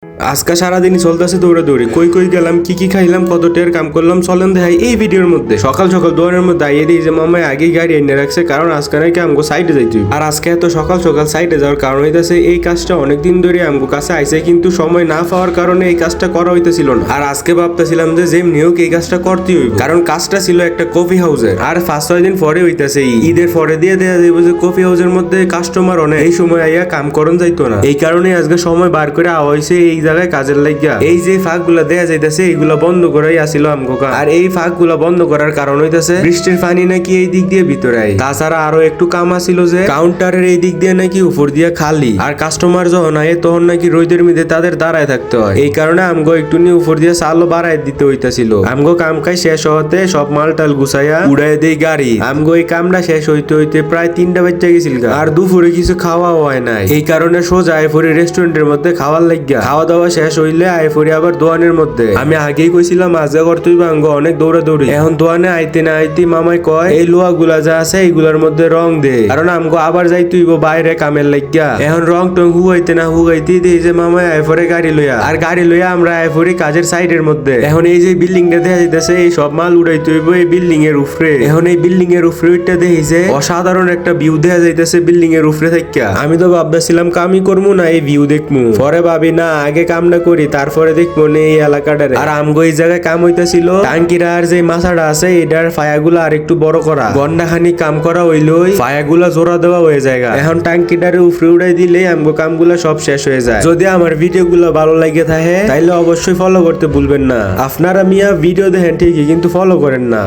আজকে সারাদিনই চলতেছে দৌড়াদৌড়ি, কই কই গেলাম, কি কি খাইলাম, কত টের কাম করলাম, চলেন দেখাই এই ভিডিওর মধ্যে। সকাল সকাল দোকানের মধ্যে আইয়ে দিই যে মামাই আগেই গাড়ি এনে রাখছে, কারণ আজকে নাকি আমগো সাইডে যাইতে হইব। আর আজকে এত সকাল সকাল সাইডে যাওয়ার কারণ হইতেছে এই কাজটা অনেকদিন ধরে আমগো কাছে আইছে, কিন্তু সময় না পাওয়ার কারণে এই কাজটা করা হইতেছিল না। আর আজকে ভাবতেছিলাম যে যেমনি হোক এই কাজটা করতে হইব, কারণ কাজটা ছিল একটা কফি হাউসের। আর 5-6 দিন পরে হইতেছে ঈদের পরে দিয়ে দেয়া যাইব যে কফি হাউসের মধ্যে কাস্টমার অনেক, এই সময় আইয়া কাম করন যাইতো না। এই কারণে আজকে সময় বার করে আওয়া হইছে এই জায়গায় কাজের লাগিয়া। এই যে ফাঁক গুলা দেয়া যাইতেছে এইগুলা বন্ধ করাই আসিল আমগো কাম। আর এই ফাঁক গুলা বন্ধ করার কারণ হইতেছে বৃষ্টির পানি নাকি এই দিক দিয়ে ভিতরে আই। তাছাড়া আরো একটু কাম আসিল যে কাউন্টারের এই দিক দিয়ে নাকি উপর দিয়ে খালি, আর কাস্টমার যখন আয় তখন নাকি রোদের মধ্যে তাদের দাঁড়ায় থাকতে হয়। এই কারণে আমগো একটু নিয়ে উপর দিয়ে চালও বাড়াই দিতে হইতাছিল। আমগো কাম কাজ শেষ হতে সব মাল টাল গুছাইয়া উড়াই দেই গাড়ি। আমগো এই কামটা শেষ হইতে হইতে প্রায় 3টা বাজে গেছিল, আর দুপুরে কিছু খাওয়া হয় নাই। এই কারণে সোজা আইফরি রেস্টুরেন্টের মধ্যে খাওয়ার লাগিয়া। খাওয়া দাওয়া শেষ হইলে আইফরি আবার দোয়ানের মধ্যে। আমি আগেই কইছিলাম আজকে করতেই বাঙ্গ অনেক দৌড়াদৌড়ি। এখন দোয়ানে আইতে না আইতে মামাই কয় এই লোহা গুলা যা আছে এইগুলার মধ্যে রং দে, কারণ আমগো আবার যাইতে হইব বাইরে কামের লাগিয়া। এখন রং টং হুগাইতে না হুগাইতে দেই যে মামাই আইফরে গাড়ি লইয়া, আর গাড়ি লইয়া আমরা আইফরি কাজের সাইডের মধ্যে। এখন এই যে বিল্ডিং টা দেখা যাইতেছে এই সব মাল উড়াইতে হইব এই বিল্ডিং এর উপরে। এখন এই বিল্ডিং এর উপরে উঠতে দেখি যে অসাধারণ একটা ভিউ দেখা যাইতেছে বিল্ডিং এর উপরে থাকিয়া। আমি তো ভাবতেছিলাম কামই করবো না এই ভিউ দেখমু, পরে ভাবি না আগে কামটা করি তারপরে দেখবো না এই এলাকাটারে। আর আমগো এই জায়গায় কাম হইতেছিল টাঙ্কিরা আর যে মাছাটা আছে এটার ফায়াগুলা আর একটু বড় করা, ঘন্টাখানি কাম করা হইলই ফায়াগুলা জোড়া দেওয়া হয়ে যায়। এখন টাঙ্কিটারে উপরে উড়াই দিলে আমগো কামগুলা সব শেষ হয়ে যায়। যদি আমার ভিডিওগুলো ভালো লাগে থাকে তাইলে অবশ্যই ফলো করতে ভুলবেন না। আপনারা মিয়া ভিডিও দেখেন ঠিকই, কিন্তু ফলো করেন না।